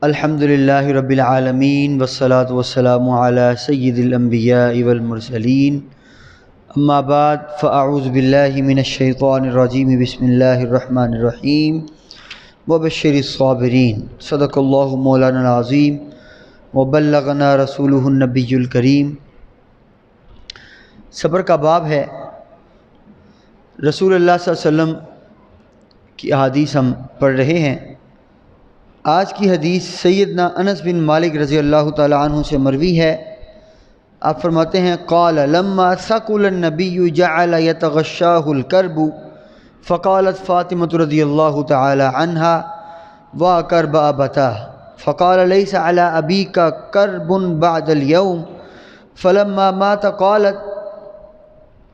الحمدللہ رب العالمین والصلاة والسلام علی سید الانبیاء والمرسلین اما بعد فاعوذ باللہ من الشیطان الرجیم بسم اللہ الرحمن الرحیم وبشر الصابرین صدق اللہ مولانا العظیم وبلغنا رسولہ النبی الکریم۔ صبر کا باب ہے۔ رسول اللہ صلی اللہ علیہ وسلم کی احادیث ہم پڑھ رہے ہیں۔ آج کی حدیث سیدنا انس بن مالک رضی اللہ تعالی عنہ سے مروی ہے۔ آپ فرماتے ہیں قال لما ثقل النبی جعل يتغشاہ الكرب فقالت فاطمة رضی اللہ تعالی عنہا وكرب ابتاه فقال ليس على ابيك كرب بعد اليوم فلما مات قالت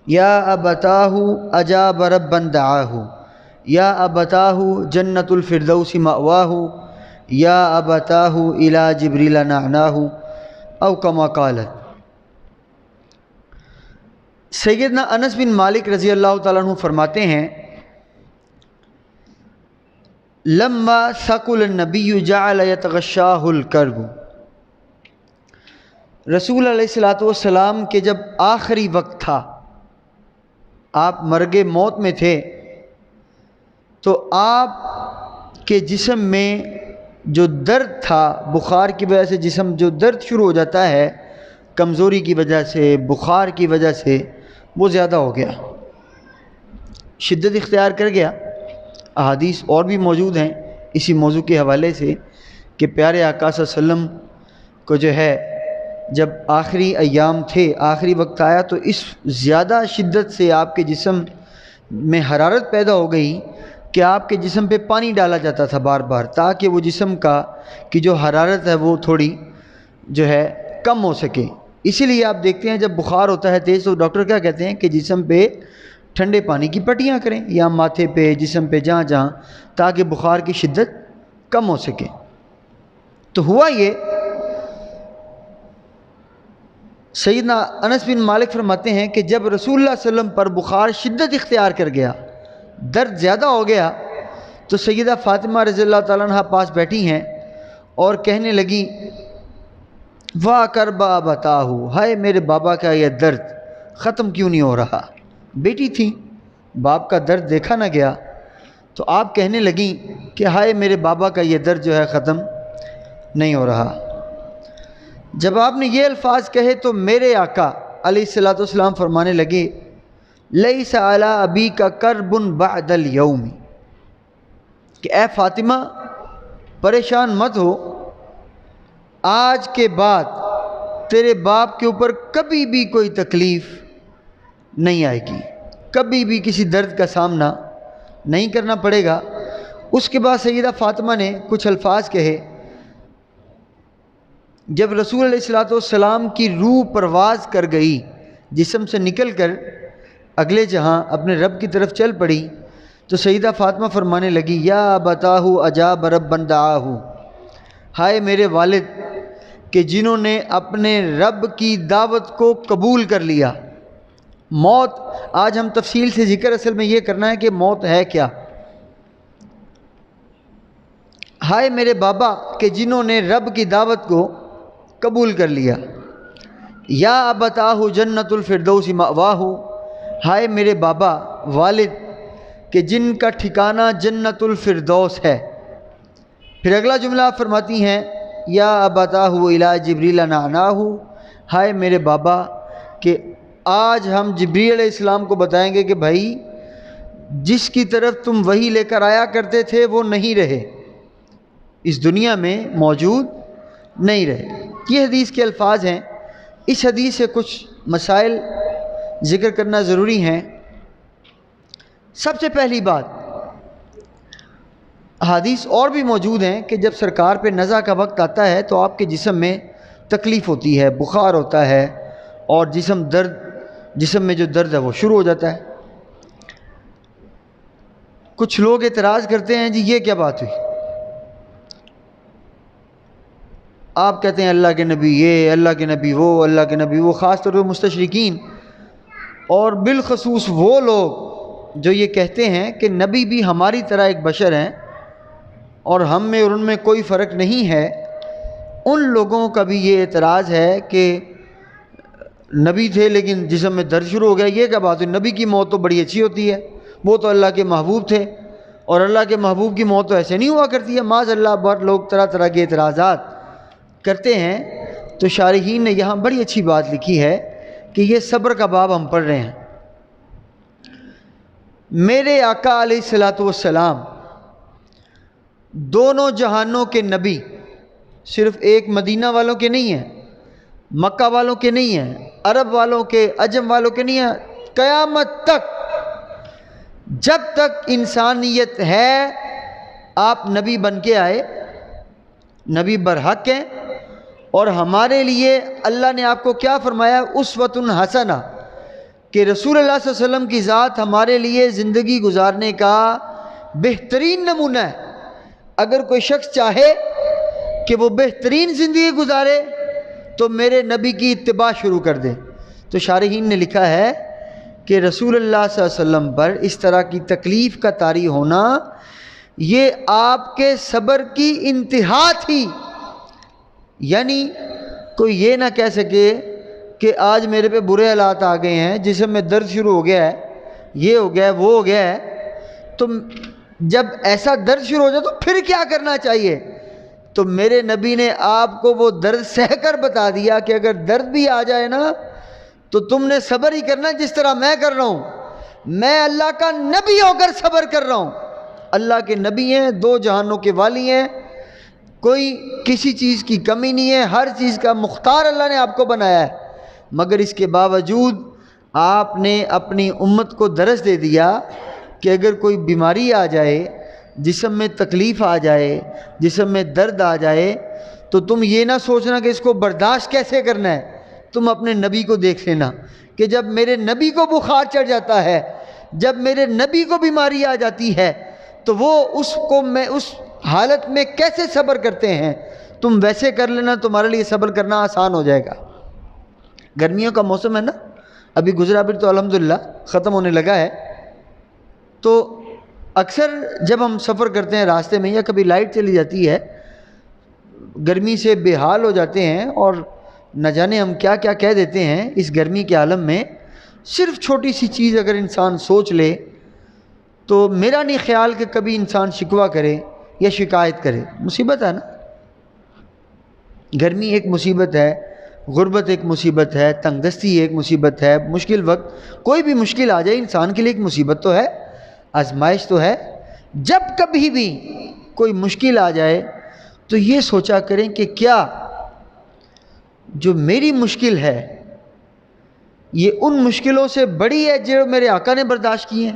یا ابتاه اجاب ربا دعاه یا ابتاه جنة الفردوس مأواه یا ابتاه الى جبریل نعناه او کما قالت۔ سیدنا انس بن مالک رضی اللہ تعالیٰ عنہ فرماتے ہیں لما ثقل النبی جعل يتغشاہ الکرب، رسول علیہ الصلوۃ والسلام کے جب آخری وقت تھا، آپ مرگ موت میں تھے، تو آپ کے جسم میں جو درد تھا، بخار کی وجہ سے جسم جو درد شروع ہو جاتا ہے، کمزوری کی وجہ سے، بخار کی وجہ سے، وہ زیادہ ہو گیا، شدت اختیار کر گیا۔ احادیث اور بھی موجود ہیں اسی موضوع کے حوالے سے کہ پیارے آقا صلی اللہ علیہ وسلم کو جو ہے جب آخری ایام تھے، آخری وقت آیا تو اس زیادہ شدت سے آپ کے جسم میں حرارت پیدا ہو گئی کہ آپ کے جسم پہ پانی ڈالا جاتا تھا بار بار، تاکہ وہ جسم کی جو حرارت ہے وہ تھوڑی جو ہے کم ہو سکے۔ اسی لیے آپ دیکھتے ہیں جب بخار ہوتا ہے تیز تو ڈاکٹر کیا کہتے ہیں کہ جسم پہ ٹھنڈے پانی کی پٹیاں کریں، یا ماتھے پہ، جسم پہ، جہاں جہاں، تاکہ بخار کی شدت کم ہو سکے۔ تو ہوا یہ، سیدنا انس بن مالک فرماتے ہیں کہ جب رسول اللہ صلی اللہ علیہ وسلم پر بخار شدت اختیار کر گیا، درد زیادہ ہو گیا، تو سیدہ فاطمہ رضی اللہ تعالیٰ عنہ پاس بیٹھی ہیں اور کہنے لگی واہ کربا بتاہو، ہائے میرے بابا کا یہ درد ختم کیوں نہیں ہو رہا۔ بیٹی تھی، باپ کا درد دیکھا نہ گیا، تو آپ کہنے لگیں کہ ہائے میرے بابا کا یہ درد جو ہے ختم نہیں ہو رہا۔ جب آپ نے یہ الفاظ کہے تو میرے آقا علیہ الصلوۃ والسلام فرمانے لگے لیس علی ابیک کرب بعد اليوم، کہ اے فاطمہ پریشان مت ہو، آج کے بعد تیرے باپ کے اوپر کبھی بھی کوئی تکلیف نہیں آئے گی، کبھی بھی کسی درد کا سامنا نہیں کرنا پڑے گا۔ اس کے بعد سیدہ فاطمہ نے کچھ الفاظ کہے۔ جب رسول علیہ الصلوۃ والسلام کی روح پرواز کر گئی، جسم سے نکل کر اگلے جہاں اپنے رب کی طرف چل پڑی، تو سیدہ فاطمہ فرمانے لگی یا ابتاہ اجاب ربا دعاہ، ہائے میرے والد کہ جنہوں نے اپنے رب کی دعوت کو قبول کر لیا۔ موت، آج ہم تفصیل سے ذکر اصل میں یہ کرنا ہے کہ موت ہے کیا۔ ہائے میرے بابا کہ جنہوں نے رب کی دعوت کو قبول کر لیا۔ یا ابتاہ جنت الفردوس مأواہ، ہائے میرے بابا والد کہ جن کا ٹھکانہ جنت الفردوس ہے۔ پھر اگلا جملہ آپ فرماتی ہیں یا ابتاہ الی جبریل نعناہ، ہائے میرے بابا کہ آج ہم جبریل علیہ السلام کو بتائیں گے کہ بھائی جس کی طرف تم وحی لے کر آیا کرتے تھے وہ نہیں رہے، اس دنیا میں موجود نہیں رہے۔ یہ حدیث کے الفاظ ہیں۔ اس حدیث سے کچھ مسائل ذکر کرنا ضروری ہیں۔ سب سے پہلی بات، حدیث اور بھی موجود ہیں کہ جب سرکار پہ نزع کا وقت آتا ہے تو آپ کے جسم میں تکلیف ہوتی ہے، بخار ہوتا ہے، اور جسم میں جو درد ہے وہ شروع ہو جاتا ہے۔ کچھ لوگ اعتراض کرتے ہیں جی یہ کیا بات ہوئی، آپ کہتے ہیں اللہ کے نبی یہ، اللہ کے نبی وہ، اللہ کے نبی وہ، خاص طور پر مستشرقین اور بالخصوص وہ لوگ جو یہ کہتے ہیں کہ نبی بھی ہماری طرح ایک بشر ہیں، اور ہم میں اور ان میں کوئی فرق نہیں ہے، ان لوگوں کا بھی یہ اعتراض ہے کہ نبی تھے لیکن جسم میں درد شروع ہو گیا، یہ کیا بات ہے؟ نبی کی موت تو بڑی اچھی ہوتی ہے، وہ تو اللہ کے محبوب تھے، اور اللہ کے محبوب کی موت تو ایسے نہیں ہوا کرتی ہے۔ معاذ اللہ، بہت لوگ طرح طرح کے اعتراضات کرتے ہیں۔ تو شارحین نے یہاں بڑی اچھی بات لکھی ہے کہ یہ صبر کا باب ہم پڑھ رہے ہیں۔ میرے آقا علیہ الصلوۃ والسلام دونوں جہانوں کے نبی، صرف ایک مدینہ والوں کے نہیں ہیں، مکہ والوں کے نہیں ہیں، عرب والوں کے، عجم والوں کے نہیں ہیں، قیامت تک جب تک انسانیت ہے آپ نبی بن کے آئے، نبی برحق ہیں، اور ہمارے لیے اللہ نے آپ کو کیا فرمایا؟ اسوۃ حسنہ، کہ رسول اللہ صلی اللہ علیہ وسلم کی ذات ہمارے لیے زندگی گزارنے کا بہترین نمونہ ہے۔ اگر کوئی شخص چاہے کہ وہ بہترین زندگی گزارے تو میرے نبی کی اتباع شروع کر دے۔ تو شارحین نے لکھا ہے کہ رسول اللہ صلی اللہ علیہ وسلم پر اس طرح کی تکلیف کا طاری ہونا یہ آپ کے صبر کی انتہا تھی۔ یعنی کوئی یہ نہ کہہ سکے کہ آج میرے پہ برے حالات آ گئے ہیں، جسم میں درد شروع ہو گیا ہے، یہ ہو گیا ہے، وہ ہو گیا ہے، تو جب ایسا درد شروع ہو جائے تو پھر کیا کرنا چاہیے؟ تو میرے نبی نے آپ کو وہ درد سہ کر بتا دیا کہ اگر درد بھی آ جائے نا تو تم نے صبر ہی کرنا جس طرح میں کر رہا ہوں۔ میں اللہ کا نبی ہو کر صبر کر رہا ہوں۔ اللہ کے نبی ہیں، دو جہانوں کے والی ہیں، کوئی کسی چیز کی کمی نہیں ہے، ہر چیز کا مختار اللہ نے آپ کو بنایا ہے، مگر اس کے باوجود آپ نے اپنی امت کو درس دے دیا کہ اگر کوئی بیماری آ جائے، جسم میں تکلیف آ جائے، جسم میں درد آ جائے، تو تم یہ نہ سوچنا کہ اس کو برداشت کیسے کرنا ہے، تم اپنے نبی کو دیکھ لینا کہ جب میرے نبی کو بخار چڑھ جاتا ہے، جب میرے نبی کو بیماری آ جاتی ہے تو وہ اس حالت میں کیسے صبر کرتے ہیں، تم ویسے کر لینا، تمہارے لیے صبر کرنا آسان ہو جائے گا۔ گرمیوں کا موسم ہے نا، ابھی گزرا پھر تو الحمدللہ ختم ہونے لگا ہے، تو اکثر جب ہم سفر کرتے ہیں راستے میں یا کبھی لائٹ چلی جاتی ہے، گرمی سے بے حال ہو جاتے ہیں اور نہ جانے ہم کیا کیا کہہ دیتے ہیں اس گرمی کے عالم میں۔ صرف چھوٹی سی چیز اگر انسان سوچ لے تو میرا نہیں خیال کہ کبھی انسان شکوہ کرے یا شکایت کرے۔ مصیبت ہے نا، گرمی ایک مصیبت ہے، غربت ایک مصیبت ہے، تنگ دستی ایک مصیبت ہے، مشکل وقت کوئی بھی مشکل آ جائے انسان کے لیے ایک مصیبت تو ہے، آزمائش تو ہے۔ جب کبھی بھی کوئی مشکل آ جائے تو یہ سوچا کریں کہ کیا جو میری مشکل ہے یہ ان مشکلوں سے بڑی ہے جو میرے آقا نے برداشت کی ہیں۔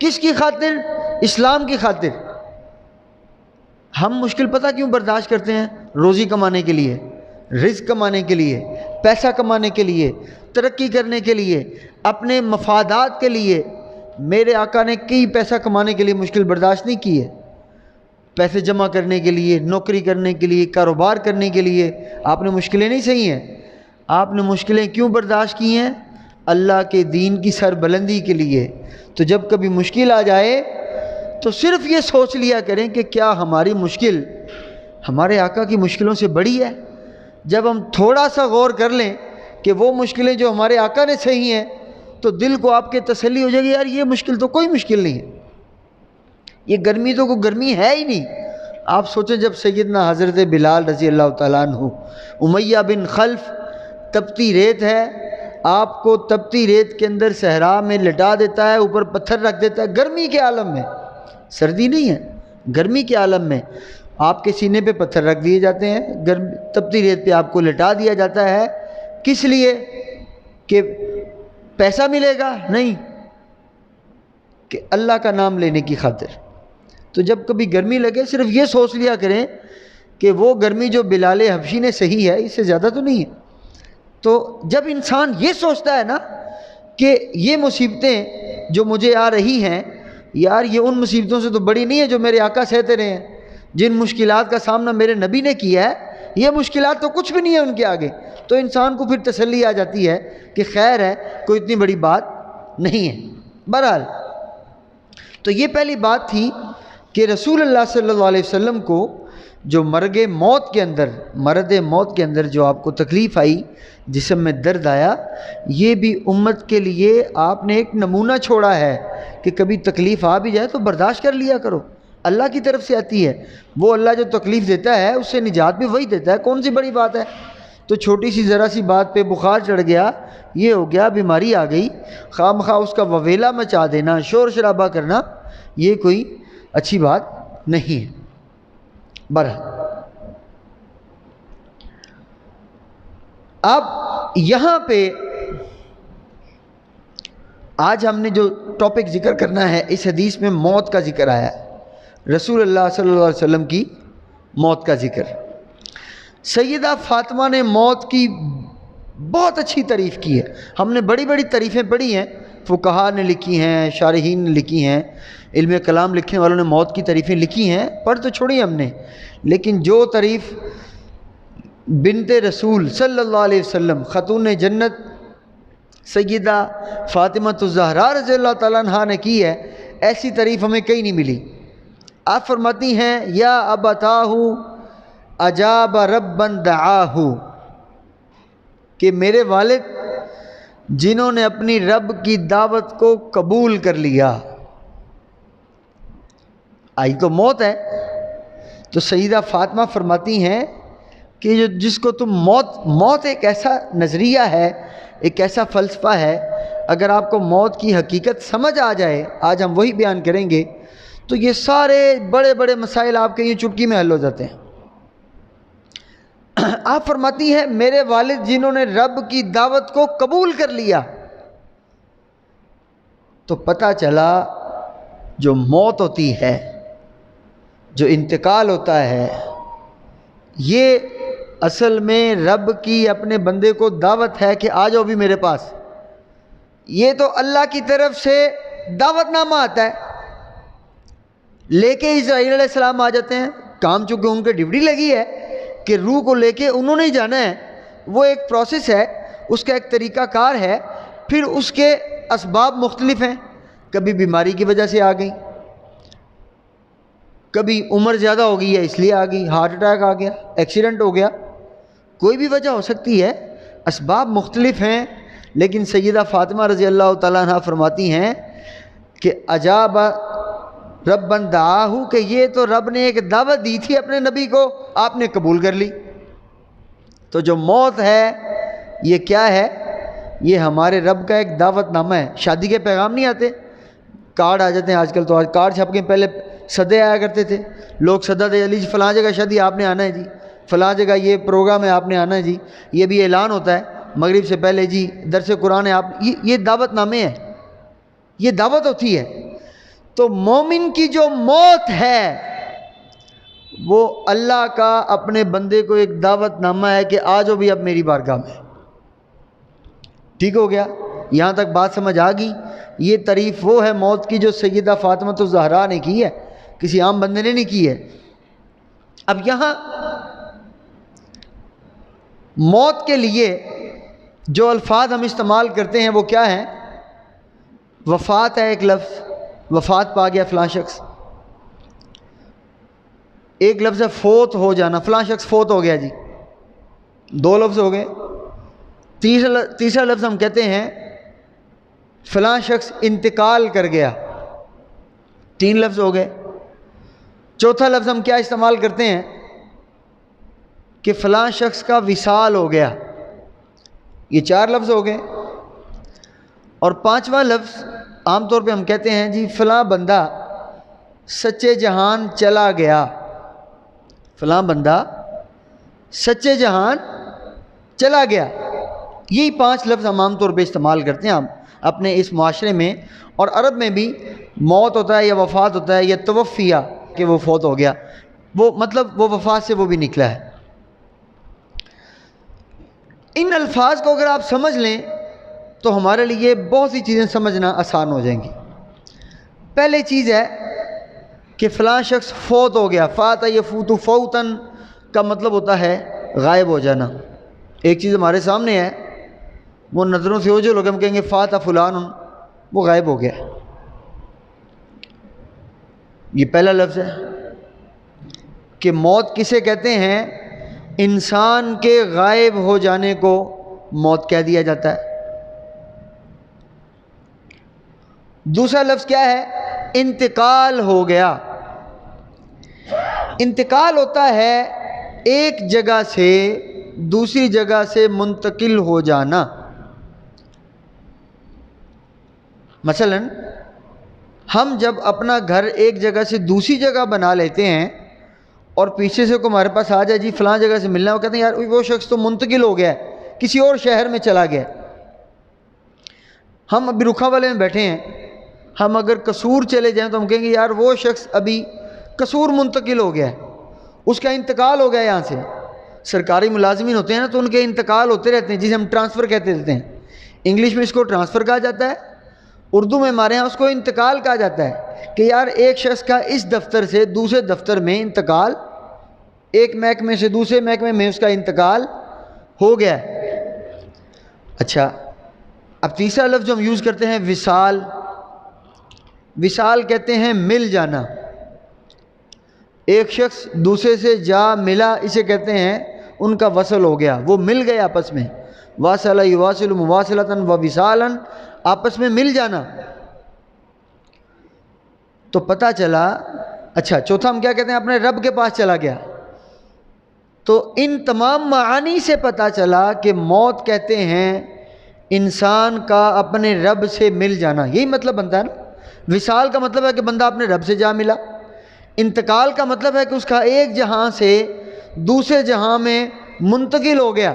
کس کی خاطر؟ اسلام کی خاطر۔ ہم مشکل پتہ کیوں برداشت کرتے ہیں؟ روزی کمانے کے لیے، رزق کمانے کے لیے، پیسہ کمانے کے لیے، ترقی کرنے کے لیے، اپنے مفادات کے لیے۔ میرے آقا نے کئی پیسہ کمانے کے لیے مشکل برداشت نہیں کی ہے، پیسے جمع کرنے کے لیے، نوکری کرنے کے لیے، کاروبار کرنے کے لیے آپ نے مشکلیں نہیں سہی ہیں۔ آپ نے مشکلیں کیوں برداشت کی ہیں؟ اللہ کے دین کی سربلندی کے لیے۔ تو جب کبھی مشکل آ جائے تو صرف یہ سوچ لیا کریں کہ کیا ہماری مشکل ہمارے آقا کی مشکلوں سے بڑی ہے؟ جب ہم تھوڑا سا غور کر لیں کہ وہ مشکلیں جو ہمارے آقا نے سہی ہیں تو دل کو آپ کے تسلی ہو جائے گی، یار یہ مشکل تو کوئی مشکل نہیں ہے، یہ گرمی تو کوئی گرمی ہے ہی نہیں۔ آپ سوچیں جب سیدنا حضرت بلال رضی اللہ تعالیٰ عنہ، امیہ بن خلف، تپتی ریت ہے، آپ کو تپتی ریت کے اندر صحرا میں لٹا دیتا ہے، اوپر پتھر رکھ دیتا ہے، گرمی کے عالم میں، سردی نہیں ہے، گرمی کے عالم میں آپ کے سینے پہ پتھر رکھ دیے جاتے ہیں، تپتی ریت پہ آپ کو لٹا دیا جاتا ہے۔ کس لیے؟ کہ پیسہ ملے گا؟ نہیں، کہ اللہ کا نام لینے کی خاطر۔ تو جب کبھی گرمی لگے صرف یہ سوچ لیا کریں کہ وہ گرمی جو بلال حبشی نے سہی ہے اس سے زیادہ تو نہیں ہے۔ تو جب انسان یہ سوچتا ہے نا کہ یہ مصیبتیں جو مجھے آ رہی ہیں، یار یہ ان مصیبتوں سے تو بڑی نہیں ہے جو میرے آقا سہتے رہے ہیں، جن مشکلات کا سامنا میرے نبی نے کیا ہے یہ مشکلات تو کچھ بھی نہیں ہے ان کے آگے، تو انسان کو پھر تسلی آ جاتی ہے کہ خیر ہے، کوئی اتنی بڑی بات نہیں ہے۔ بہرحال تو یہ پہلی بات تھی کہ رسول اللہ صلی اللہ علیہ وسلم کو جو مرد موت کے اندر جو آپ کو تکلیف آئی، جسم میں درد آیا، یہ بھی امت کے لیے آپ نے ایک نمونہ چھوڑا ہے کہ کبھی تکلیف آ بھی جائے تو برداشت کر لیا کرو، اللہ کی طرف سے آتی ہے، وہ اللہ جو تکلیف دیتا ہے اس سے نجات بھی وہی دیتا ہے، کون سی بڑی بات ہے؟ تو چھوٹی سی ذرا سی بات پہ بخار چڑھ گیا، یہ ہو گیا، بیماری آ گئی، خواہ مخواہ اس کا وویلا مچا دینا، شور شرابہ کرنا، یہ کوئی اچھی بات نہیں ہے۔ بہرحال اب یہاں پہ آج ہم نے جو ٹاپک ذکر کرنا ہے، اس حدیث میں موت کا ذکر آیا ہے، رسول اللہ صلی اللہ علیہ وسلم کی موت کا ذکر۔ سیدہ فاطمہ نے موت کی بہت اچھی تعریف کی ہے، ہم نے بڑی بڑی تعریفیں پڑھی ہیں، فقہاء نے لکھی ہیں، شارحین نے لکھی ہیں، علم کلام لکھنے والوں نے موت کی تعریفیں لکھی ہیں، پڑھ تو چھوڑی ہم نے، لیکن جو تعریف بنت رسول صلی اللہ علیہ وسلم خاتون جنت سیدہ فاطمہ الزہرا رضی اللہ تعالیٰ عنہا نے کی ہے، ایسی تعریف ہمیں کہیں نہیں ملی۔ آپ فرماتی ہیں یا ابتاہ اجاب ربا دعاہ، کہ میرے والد جنہوں نے اپنی رب کی دعوت کو قبول کر لیا، آئی تو موت ہے، تو سیدہ فاطمہ فرماتی ہیں کہ جس کو تم موت ایک ایسا نظریہ ہے، ایک ایسا فلسفہ ہے، اگر آپ کو موت کی حقیقت سمجھ آ جائے، آج ہم وہی بیان کریں گے، تو یہ سارے بڑے بڑے مسائل آپ کے یہ چٹکی میں حل ہو جاتے ہیں۔ آپ فرماتی ہیں میرے والد جنہوں نے رب کی دعوت کو قبول کر لیا، تو پتہ چلا جو موت ہوتی ہے، جو انتقال ہوتا ہے، یہ اصل میں رب کی اپنے بندے کو دعوت ہے کہ آ جاؤ بھی میرے پاس، یہ تو اللہ کی طرف سے دعوت نامہ آتا ہے، لے کے اسرائیل علیہ السلام آ جاتے ہیں، کام چونکہ ان کے ڈیوٹی لگی ہے کہ روح کو لے کے انہوں نے ہی جانا ہے، وہ ایک پروسیس ہے، اس کا ایک طریقہ کار ہے، پھر اس کے اسباب مختلف ہیں، کبھی بیماری کی وجہ سے آ گئی، کبھی عمر زیادہ ہو گئی ہے اس لیے آ گئی، ہارٹ اٹیک آ گیا، ایکسیڈنٹ ہو گیا، کوئی بھی وجہ ہو سکتی ہے، اسباب مختلف ہیں، لیکن سیدہ فاطمہ رضی اللہ تعالیٰ عنہ فرماتی ہیں کہ اجاب ربا دعاہ، کہ یہ تو رب نے ایک دعوت دی تھی اپنے نبی کو، آپ نے قبول کر لی۔ تو جو موت ہے یہ کیا ہے؟ یہ ہمارے رب کا ایک دعوت نامہ ہے۔ شادی کے پیغام نہیں آتے، کارڈ آ جاتے ہیں آج کل، تو آج کارڈ چھپ کے، پہلے صدے آیا کرتے تھے، لوگ صدا دے علی جی فلاں جگہ شادی آپ نے آنا ہے جی، فلاں جگہ یہ پروگرام ہے آپ نے آنا ہے جی، یہ بھی اعلان ہوتا ہے مغرب سے پہلے جی درس قرآن ہے آپ، یہ دعوت نامے ہیں، یہ دعوت ہوتی ہے۔ تو مومن کی جو موت ہے وہ اللہ کا اپنے بندے کو ایک دعوت نامہ ہے کہ آ جاؤ بھی اب میری بارگاہ میں۔ ٹھیک ہو گیا؟ یہاں تک بات سمجھ آ گئی؟ یہ تعریف وہ ہے موت کی جو سیدہ فاطمہ الزہرا نے کی ہے، کسی عام بندے نے نہیں کی ہے۔ اب یہاں موت کے لیے جو الفاظ ہم استعمال کرتے ہیں وہ کیا ہیں؟ وفات ہے ایک لفظ، وفات پا گیا فلاں شخص، ایک لفظ ہے فوت ہو جانا، فلاں شخص فوت ہو گیا جی، دو لفظ ہو گئے۔ تیسرا لفظ ہم کہتے ہیں فلاں شخص انتقال کر گیا، تین لفظ ہو گئے۔ چوتھا لفظ ہم کیا استعمال کرتے ہیں کہ فلاں شخص کا وصال ہو گیا، یہ چار لفظ ہو گئے۔ اور پانچواں لفظ عام طور پہ ہم کہتے ہیں جی فلاں بندہ سچے جہان چلا گیا، فلاں بندہ سچے جہان چلا گیا، یہی پانچ لفظ ہم عام طور پہ استعمال کرتے ہیں ہم اپنے اس معاشرے میں۔ اور عرب میں بھی موت ہوتا ہے یا وفات ہوتا ہے یا توفیہ کہ وہ فوت ہو گیا، وہ مطلب وہ وفات سے وہ بھی نکلا ہے۔ ان الفاظ کو اگر آپ سمجھ لیں تو ہمارے لیے بہت سی چیزیں سمجھنا آسان ہو جائیں گی۔ پہلی چیز ہے کہ فلاں شخص فوت ہو گیا، فات یفوت فوتن کا مطلب ہوتا ہے غائب ہو جانا۔ ایک چیز ہمارے سامنے ہے، وہ نظروں سے اوجھل ہو گئے، ہم کہیں گے فات فلان، وہ غائب ہو گیا۔ یہ پہلا لفظ ہے کہ موت کسے کہتے ہیں؟ انسان کے غائب ہو جانے کو موت کہہ دیا جاتا ہے۔ دوسرا لفظ کیا ہے؟ انتقال ہو گیا۔ انتقال ہوتا ہے ایک جگہ سے دوسری جگہ سے منتقل ہو جانا۔ مثلا ہم جب اپنا گھر ایک جگہ سے دوسری جگہ بنا لیتے ہیں اور پیچھے سے کوئی ہمارے پاس آ جائے، جی فلاں جگہ سے ملنا ہے، وہ کہتے ہیں یار وہ شخص تو منتقل ہو گیا ہے، کسی اور شہر میں چلا گیا۔ ہم ابھی رکھا والے میں بیٹھے ہیں، ہم اگر قصور چلے جائیں تو ہم کہیں گے یار وہ شخص ابھی قصور منتقل ہو گیا ہے، اس کا انتقال ہو گیا یہاں سے۔ سرکاری ملازمین ہوتے ہیں نا تو ان کے انتقال ہوتے رہتے ہیں، جسے ہم ٹرانسفر کہتے رہتے ہیں۔ انگلش میں اس کو ٹرانسفر کہا جاتا ہے، اردو میں ہمارے ہاں اس کو انتقال کہا جاتا ہے کہ یار ایک شخص کا اس دفتر سے دوسرے دفتر میں انتقال، ایک محکمے سے دوسرے محکمے میں اس کا انتقال ہو گیا ہے۔ اچھا، اب تیسرا لفظ جو ہم یوز کرتے ہیں وصال۔ وصال کہتے ہیں مل جانا۔ ایک شخص دوسرے سے جا ملا، اسے کہتے ہیں ان کا وصل ہو گیا، وہ مل گئے آپس میں۔ واصل یواصل مواصلۃ و وصالا، آپس میں مل جانا۔ تو پتہ چلا، اچھا چوتھا ہم کیا کہتے ہیں؟ اپنے رب کے پاس چلا گیا۔ تو ان تمام معانی سے پتہ چلا کہ موت کہتے ہیں انسان کا اپنے رب سے مل جانا، یہی مطلب بنتا ہے نا۔ وصال کا مطلب ہے کہ بندہ اپنے رب سے جا ملا۔ انتقال کا مطلب ہے کہ اس کا ایک جہاں سے دوسرے جہاں میں منتقل ہو گیا۔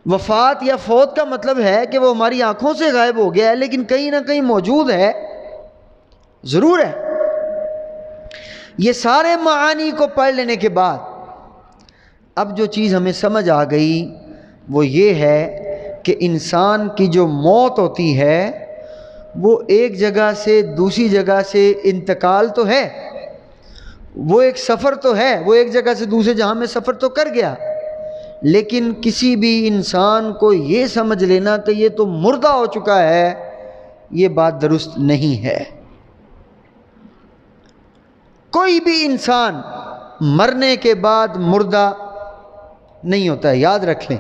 وفات یا فوت کا مطلب ہے کہ وہ ہماری آنکھوں سے غائب ہو گیا ہے، لیکن کہیں نہ کہیں موجود ہے، ضرور ہے۔ یہ سارے معانی کو پڑھ لینے کے بعد اب جو چیز ہمیں سمجھ آ گئی وہ یہ ہے کہ انسان کی جو موت ہوتی ہے وہ ایک جگہ سے دوسری جگہ سے انتقال تو ہے، وہ ایک سفر تو ہے، وہ ایک جگہ سے دوسرے جہاں میں سفر تو کر گیا، لیکن کسی بھی انسان کو یہ سمجھ لینا کہ یہ تو مردہ ہو چکا ہے، یہ بات درست نہیں ہے۔ کوئی بھی انسان مرنے کے بعد مردہ نہیں ہوتا ہے، یاد رکھ لیں،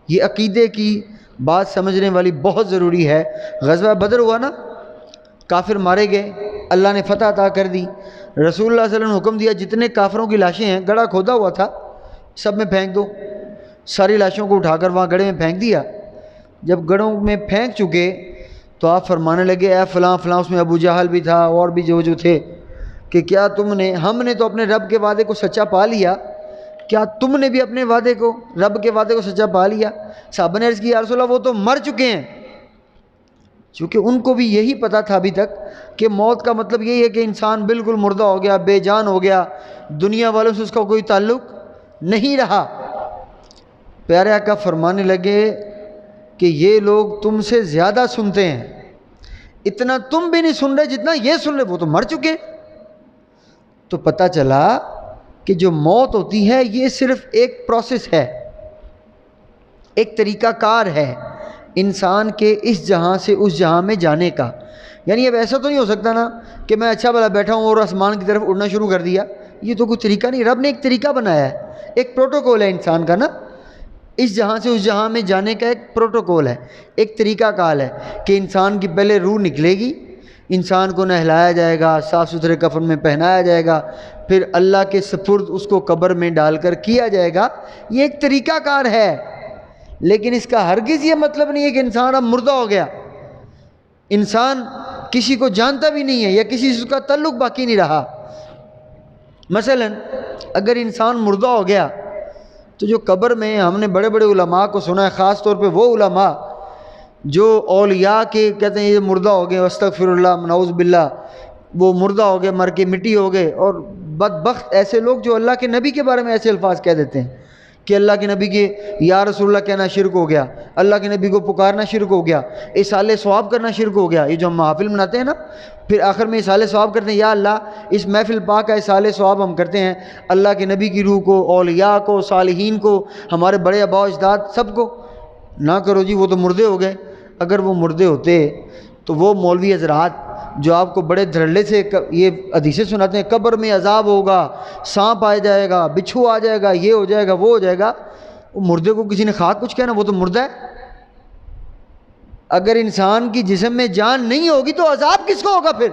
یہ عقیدے کی بات سمجھنے والی بہت ضروری ہے۔ غزوہ بدر ہوا نا، کافر مارے گئے، اللہ نے فتح عطا کر دی۔ رسول اللہ صلی اللہ علیہ وسلم نے حکم دیا جتنے کافروں کی لاشیں ہیں، گڑھا کھودا ہوا تھا، سب میں پھینک دو۔ ساری لاشوں کو اٹھا کر وہاں گڑھے میں پھینک دیا۔ جب گڑھوں میں پھینک چکے تو آپ فرمانے لگے اے فلاں فلاں، اس میں ابو جہل بھی تھا اور بھی جو تھے، کہ کیا ہم نے تو اپنے رب کے وعدے کو سچا پا لیا، کیا تم نے بھی اپنے وعدے کو، رب کے وعدے کو سچا پا لیا؟ صحابہ نے عرض کی یا رسول اللہ وہ تو مر چکے ہیں، چونکہ ان کو بھی یہی پتا تھا ابھی تک کہ موت کا مطلب یہی ہے کہ انسان بالکل مردہ ہو گیا، بے جان ہو گیا، دنیا والوں سے اس کا کوئی تعلق نہیں رہا۔ پیارے آقا فرمانے لگے کہ یہ لوگ تم سے زیادہ سنتے ہیں، اتنا تم بھی نہیں سن رہے جتنا یہ سن رہے، وہ تو مر چکے۔ تو پتہ چلا کہ جو موت ہوتی ہے یہ صرف ایک پروسیس ہے، ایک طریقہ کار ہے انسان کے اس جہاں سے اس جہاں میں جانے کا۔ یعنی اب ایسا تو نہیں ہو سکتا نا کہ میں اچھا بھلا بیٹھا ہوں اور آسمان کی طرف اڑنا شروع کر دیا، یہ تو کوئی طریقہ نہیں۔ رب نے ایک طریقہ بنایا ہے، ایک پروٹوکول ہے انسان کا نا، اس جہاں سے اس جہاں میں جانے کا ایک پروٹوکول ہے، ایک طریقہ کار ہے کہ انسان کی پہلے روح نکلے گی، انسان کو نہلایا جائے گا، صاف ستھرے کفن میں پہنایا جائے گا، پھر اللہ کے سپرد اس کو قبر میں ڈال کر کیا جائے گا۔ یہ ایک طریقہ کار ہے، لیکن اس کا ہرگز یہ مطلب نہیں ہے کہ انسان اب مردہ ہو گیا، انسان کسی کو جانتا بھی نہیں ہے یا کسی سے اس کا تعلق باقی نہیں رہا۔ مثلا اگر انسان مردہ ہو گیا تو جو قبر میں ہم نے بڑے بڑے علماء کو سنا ہے، خاص طور پہ وہ علماء جو اولیاء کے کہتے ہیں یہ مردہ ہو گئے، استغفر اللہ نعوذ باللہ، وہ مردہ ہو گئے، مر کے مٹی ہو گئے، اور بدبخت ایسے لوگ جو اللہ کے نبی کے بارے میں ایسے الفاظ کہہ دیتے ہیں کہ اللہ کے نبی کے یا رسول اللہ کہنا شرک ہو گیا، اللہ کے نبی کو پکارنا شرک ہو گیا، اصالہ ثواب کرنا شرک ہو گیا۔ یہ جو ہم محافل مناتے ہیں نا، پھر آخر میں اصالہ ثواب کرتے ہیں، یا اللہ اس محفل پاک کا اصالہ ثواب ہم کرتے ہیں اللہ کے نبی کی روح کو، اولیاء کو، صالحین کو، ہمارے بڑے آباء و اجداد سب کو۔ نہ کرو جی، وہ تو مردے ہو گئے۔ اگر وہ مردے ہوتے تو وہ مولوی حضرات جو آپ کو بڑے دھڑلے سے یہ حدیثیں سناتے ہیں قبر میں عذاب ہوگا، سانپ آ جائے گا، بچھو آ جائے گا، یہ ہو جائے گا، وہ ہو جائے گا، وہ مردے کو کسی نے خاک کچھ کہنا؟ وہ تو مردہ ہے۔ اگر انسان کی جسم میں جان نہیں ہوگی تو عذاب کس کو ہوگا پھر؟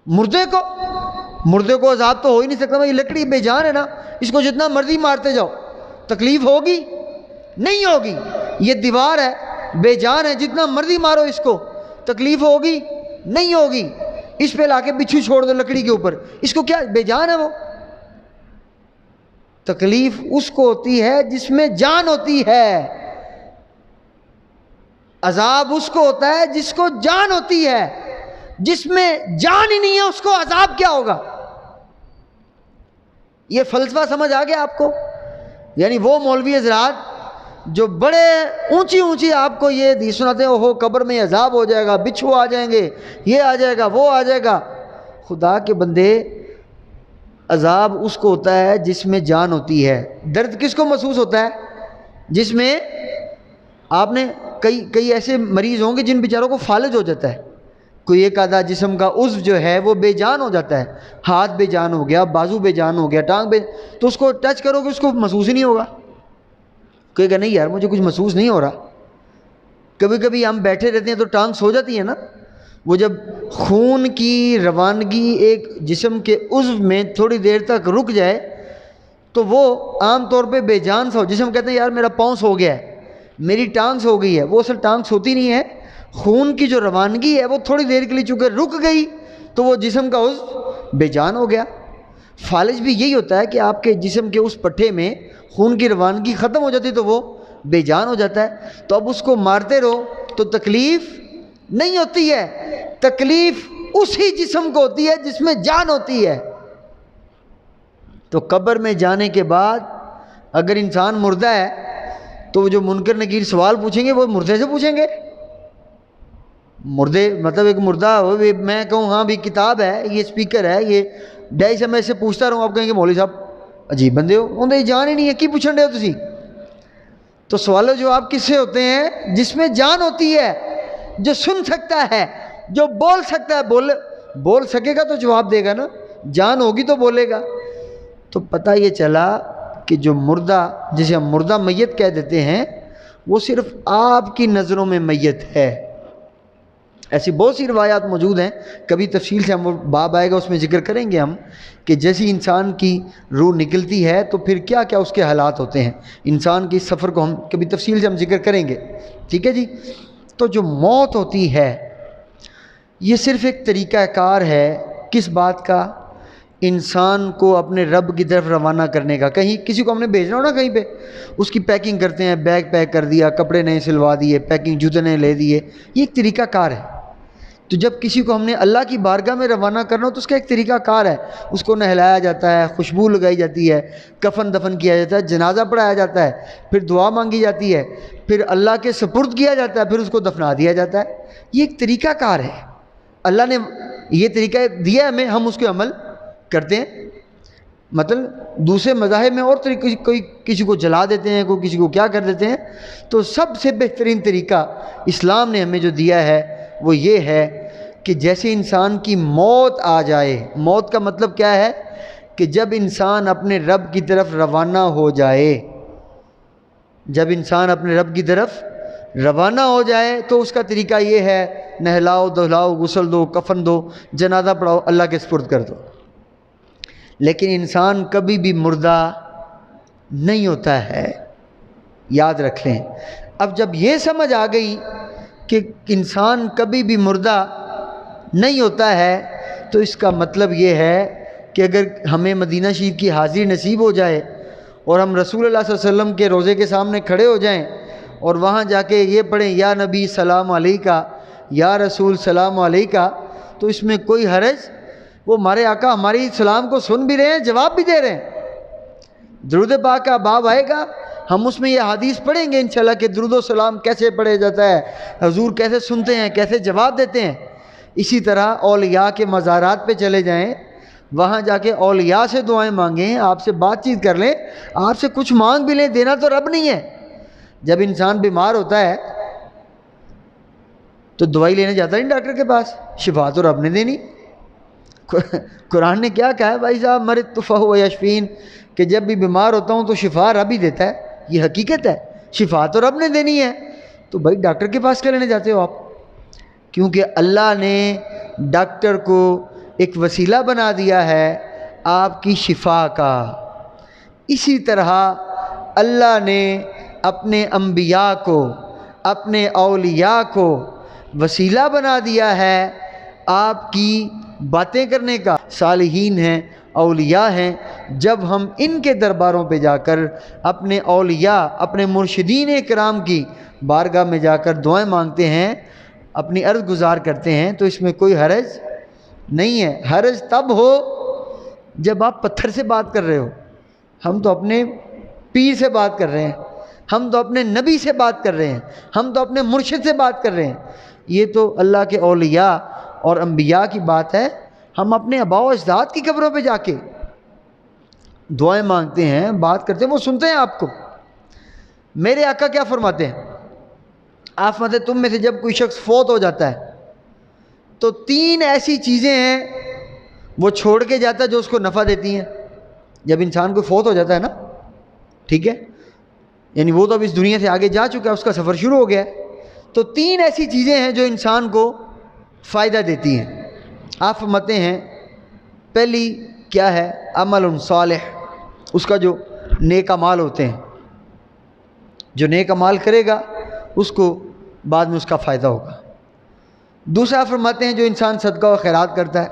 مردے کو؟ مردے کو عذاب تو ہو ہی نہیں سکتا، یہ لکڑی بے جان ہے نا، اس کو جتنا مرضی مارتے جاؤ تکلیف ہوگی نہیں ہوگی؟ یہ دیوار ہے بے جان ہے، جتنا مرضی مارو اس کو تکلیف ہوگی نہیں ہوگی؟ اس پہ لا کے بچھو چھوڑ دو لکڑی کے اوپر، اس کو کیا بے جان ہے وہ؟ تکلیف اس کو ہوتی ہے جس میں جان ہوتی ہے، عذاب اس کو ہوتا ہے جس کو جان ہوتی ہے، جس میں جان ہی نہیں ہے اس کو عذاب کیا ہوگا؟ یہ فلسفہ سمجھ آ گیا آپ کو؟ یعنی وہ مولوی حضرات جو بڑے اونچی اونچی آپ کو یہ حدیث سناتے ہیں اوہو قبر میں عذاب ہو جائے گا، بچھو آ جائیں گے، یہ آ جائے گا، وہ آ جائے گا، خدا کے بندے عذاب اس کو ہوتا ہے جس میں جان ہوتی ہے۔ درد کس کو محسوس ہوتا ہے؟ جس میں آپ نے کئی ایسے مریض ہوں گے جن بیچاروں کو فالج ہو جاتا ہے، کوئی ایک آدھا جسم کا عضو جو ہے وہ بے جان ہو جاتا ہے، ہاتھ بے جان ہو گیا، بازو بے جان ہو گیا، ٹانگ بے، تو اس کو ٹچ کرو گے اس کو محسوس ہی نہیں ہوگا، کہے گا نہیں یار مجھے کچھ محسوس نہیں ہو رہا۔ کبھی کبھی ہم بیٹھے رہتے ہیں تو ٹانگ سو جاتی ہے نا، وہ جب خون کی روانگی ایک جسم کے عضو میں تھوڑی دیر تک رک جائے تو وہ عام طور پہ بے جان سا ہو، جسم کہتے ہیں یار میرا پاؤں سو گیا ہے، میری ٹانگ سو گئی ہے، وہ اصل ٹانگ سوتی نہیں ہے، خون کی جو روانگی ہے وہ تھوڑی دیر کے لیے چونکہ رک گئی تو وہ جسم کا عضو بے جان ہو گیا۔ فالج بھی یہی ہوتا ہے کہ آپ کے جسم کے اس پٹھے میں خون کی روانگی ختم ہو جاتی تو وہ بے جان ہو جاتا ہے، تو اب اس کو مارتے رہو تو تکلیف نہیں ہوتی ہے، تکلیف اسی جسم کو ہوتی ہے جس میں جان ہوتی ہے۔ تو قبر میں جانے کے بعد اگر انسان مردہ ہے تو وہ جو منکر نکیر سوال پوچھیں گے وہ مردے سے پوچھیں گے؟ مردے مطلب ایک مردہ ہو، میں کہوں ہاں بھی کتاب ہے، یہ سپیکر ہے، یہ ڈائی سے میں اسے پوچھتا رہوں، آپ کہیں گے مولوی صاحب عجیب بندے ہو، انہیں جان ہی نہیں ہے کی پوچھن رہے ہو تسی؟ تو سوال و جواب کس سے ہوتے ہیں؟ جس میں جان ہوتی ہے، جو سن سکتا ہے، جو بول سکتا ہے، بول سکے گا تو جواب دے گا نا، جان ہوگی تو بولے گا۔ تو پتہ یہ چلا کہ جو مردہ جسے ہم مردہ میت کہہ دیتے ہیں وہ صرف آپ کی نظروں میں میت ہے۔ ایسی بہت سی روایات موجود ہیں، کبھی تفصیل سے ہم باب آئے گا اس میں ذکر کریں گے ہم کہ جیسی انسان کی روح نکلتی ہے تو پھر کیا کیا اس کے حالات ہوتے ہیں، انسان کے سفر کو ہم کبھی تفصیل سے ہم ذکر کریں گے، ٹھیک ہے جی۔ تو جو موت ہوتی ہے یہ صرف ایک طریقہ کار ہے، کس بات کا؟ انسان کو اپنے رب کی طرف روانہ کرنے کا۔ کہیں کسی کو ہم نے بھیجنا ہو نا کہیں پہ، اس کی پیکنگ کرتے ہیں، بیگ پیک کر دیا، کپڑے نئے سلوا دیے، پیکنگ جوتے نئے لے دیے، یہ ایک طریقہ کار ہے۔ تو جب کسی کو ہم نے اللہ کی بارگاہ میں روانہ کرنا ہو تو اس کا ایک طریقہ کار ہے، اس کو نہلایا جاتا ہے، خوشبو لگائی جاتی ہے، کفن دفن کیا جاتا ہے، جنازہ پڑھایا جاتا ہے، پھر دعا مانگی جاتی ہے، پھر اللہ کے سپرد کیا جاتا ہے، پھر اس کو دفنا دیا جاتا ہے۔ یہ ایک طریقہ کار ہے، اللہ نے یہ طریقہ دیا ہے ہمیں، ہم اس کے عمل کرتے ہیں۔ مطلب دوسرے مذاہب میں اور طریقے، کوئی کسی کو جلا دیتے ہیں، کوئی کسی کو کیا کر دیتے ہیں، تو سب سے بہترین طریقہ اسلام نے ہمیں جو دیا ہے وہ یہ ہے کہ جیسے انسان کی موت آ جائے، موت کا مطلب کیا ہے کہ جب انسان اپنے رب کی طرف روانہ ہو جائے، جب انسان اپنے رب کی طرف روانہ ہو جائے تو اس کا طریقہ یہ ہے نہلاؤ دہلاؤ، غسل دو، کفن دو، جنازہ پڑھاؤ، اللہ کے سپرد کر دو۔ لیکن انسان کبھی بھی مردہ نہیں ہوتا ہے، یاد رکھ لیں۔ اب جب یہ سمجھ آ گئی کہ انسان کبھی بھی مردہ نہیں ہوتا ہے تو اس کا مطلب یہ ہے کہ اگر ہمیں مدینہ شریف کی حاضری نصیب ہو جائے اور ہم رسول اللہ صلی اللہ علیہ وسلم کے روضے کے سامنے کھڑے ہو جائیں اور وہاں جا کے یہ پڑھیں یا نبی سلام علیکہ، یا رسول سلام علیکہ، تو اس میں کوئی حرج، وہ ہمارے آقا ہماری سلام کو سن بھی رہے ہیں، جواب بھی دے رہے ہیں۔ درود پاک کا باب آئے گا، ہم اس میں یہ حدیث پڑھیں گے انشاءاللہ کہ درود و سلام کیسے پڑھا جاتا ہے، حضور کیسے سنتے ہیں، کیسے جواب دیتے ہیں۔ اسی طرح اولیاء کے مزارات پہ چلے جائیں، وہاں جا کے اولیاء سے دعائیں مانگیں، آپ سے بات چیت کر لیں، آپ سے کچھ مانگ بھی لیں، دینا تو رب نہیں ہے۔ جب انسان بیمار ہوتا ہے تو دوائی لینے جاتا نہیں ڈاکٹر کے پاس، شفا تو رب نے دینی۔ قرآن نے کیا کہا ہے بھائی صاحب، مرضت فہو یشفین، کہ جب بھی بیمار ہوتا ہوں تو شفا رب ہی دیتا ہے، یہ حقیقت ہے، شفا تو رب نے دینی ہے، تو بھائی ڈاکٹر کے پاس کیا لینے جاتے ہو آپ؟ کیونکہ اللہ نے ڈاکٹر کو ایک وسیلہ بنا دیا ہے آپ کی شفا کا۔ اسی طرح اللہ نے اپنے انبیاء کو، اپنے اولیاء کو وسیلہ بنا دیا ہے آپ کی باتیں کرنے کا۔ صالحین ہیں، اولیاء ہیں، جب ہم ان کے درباروں پہ جا کر اپنے اولیاء، اپنے مرشدین کرام کی بارگاہ میں جا کر دعائیں مانگتے ہیں، اپنی عرض گزار کرتے ہیں، تو اس میں کوئی حرج نہیں ہے۔ حرج تب ہو جب آپ پتھر سے بات کر رہے ہو، ہم تو اپنے پیر سے بات کر رہے ہیں، ہم تو اپنے نبی سے بات کر رہے ہیں، ہم تو اپنے مرشد سے بات کر رہے ہیں، یہ تو اللہ کے اولیاء اور انبیاء کی بات ہے۔ ہم اپنے آباء و اجداد کی قبروں پہ جا کے دعائیں مانگتے ہیں، بات کرتے ہیں، وہ سنتے ہیں آپ کو۔ میرے آقا کیا فرماتے ہیں؟ آپ فرماتے ہیں تم میں سے جب کوئی شخص فوت ہو جاتا ہے تو 3 ایسی چیزیں ہیں وہ چھوڑ کے جاتا ہے جو اس کو نفع دیتی ہیں۔ جب انسان کو فوت ہو جاتا ہے نا، ٹھیک ہے، یعنی وہ تو اب اس دنیا سے آگے جا چکا ہے، اس کا سفر شروع ہو گیا ہے، تو 3 ایسی چیزیں ہیں جو انسان کو فائدہ دیتی ہیں۔ آپ فرماتے ہیں پہلی کیا ہے؟ عمل صالح، اس کا جو نیک اعمال ہوتے ہیں، جو نیک اعمال کرے گا اس کو بعد میں اس کا فائدہ ہوگا۔ دوسرا فرماتے ہیں جو انسان صدقہ و خیرات کرتا ہے،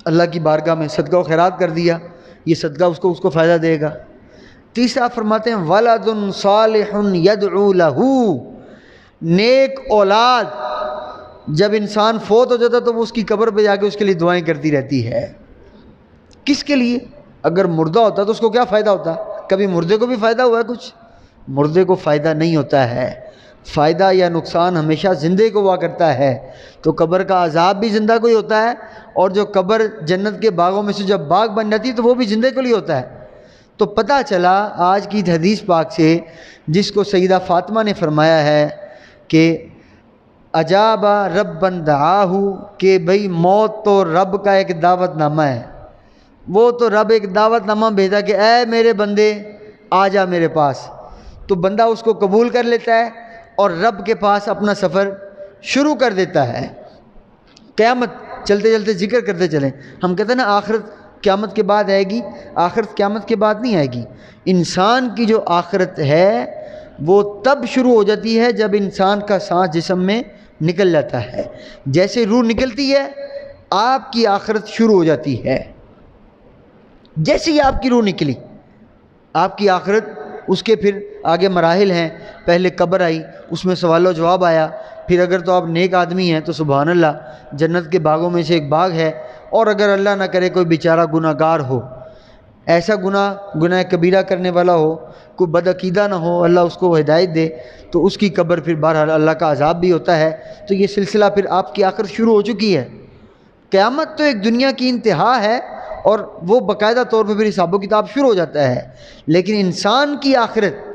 اللہ کی بارگاہ میں صدقہ و خیرات کر دیا، یہ صدقہ اس کو فائدہ دے گا۔ تیسرا فرماتے ہیں ولد صالح یدعو لہ، نیک اولاد جب انسان فوت ہو جاتا تو وہ اس کی قبر پہ جا کے اس کے لیے دعائیں کرتی رہتی ہے۔ کس کے لیے؟ اگر مردہ ہوتا تو اس کو کیا فائدہ ہوتا؟ کبھی مردے کو بھی فائدہ ہوا ہے کچھ؟ مردے کو فائدہ نہیں ہوتا ہے، فائدہ یا نقصان ہمیشہ زندے کو ہوا کرتا ہے۔ تو قبر کا عذاب بھی زندہ کو ہی ہوتا ہے، اور جو قبر جنت کے باغوں میں سے جب باغ بن جاتی ہے تو وہ بھی زندے کو لیے ہوتا ہے۔ تو پتہ چلا آج کی حدیث پاک سے، جس کو سیدہ فاطمہ نے فرمایا ہے کہ اجابا ربًا دعاہ، کہ بھئی موت تو رب کا ایک دعوت نامہ ہے، وہ تو رب ایک دعوت نامہ بھیجا کہ اے میرے بندے آ جا میرے پاس، تو بندہ اس کو قبول کر لیتا ہے اور رب کے پاس اپنا سفر شروع کر دیتا ہے۔ قیامت چلتے چلتے ذکر کرتے چلیں، ہم کہتے ہیں نا آخرت قیامت کے بعد آئے گی، آخرت قیامت کے بعد نہیں آئے گی۔ انسان کی جو آخرت ہے وہ تب شروع ہو جاتی ہے جب انسان کا سانس جسم میں نکل جاتا ہے، جیسے روح نکلتی ہے آپ کی آخرت شروع ہو جاتی ہے۔ جیسے ہی آپ کی روح نکلی آپ کی آخرت، اس کے پھر آگے مراحل ہیں، پہلے قبر آئی، اس میں سوال و جواب آیا، پھر اگر تو آپ نیک آدمی ہیں تو سبحان اللہ جنت کے باغوں میں سے ایک باغ ہے، اور اگر اللہ نہ کرے کوئی بیچارہ گناہ گار ہو، ایسا گناہ کبیرہ کرنے والا ہو، کوئی بدعقیدہ نہ ہو، اللہ اس کو ہدایت دے، تو اس کی قبر پھر بہرحال اللہ کا عذاب بھی ہوتا ہے۔ تو یہ سلسلہ پھر آپ کی آخرت شروع ہو چکی ہے۔ قیامت تو ایک دنیا کی انتہا ہے، اور وہ باقاعدہ طور پہ پھر حساب و کتاب شروع ہو جاتا ہے، لیکن انسان کی آخرت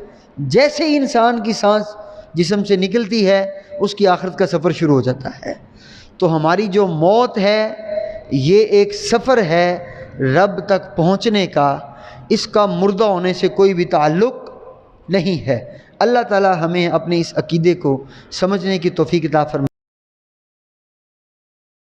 جیسے ہی انسان کی سانس جسم سے نکلتی ہے اس کی آخرت کا سفر شروع ہو جاتا ہے۔ تو ہماری جو موت ہے یہ ایک سفر ہے رب تک پہنچنے کا، اس کا مردہ ہونے سے کوئی بھی تعلق نہیں ہے۔ اللہ تعالی ہمیں اپنے اس عقیدے کو سمجھنے کی توفیق عطا فرمائے۔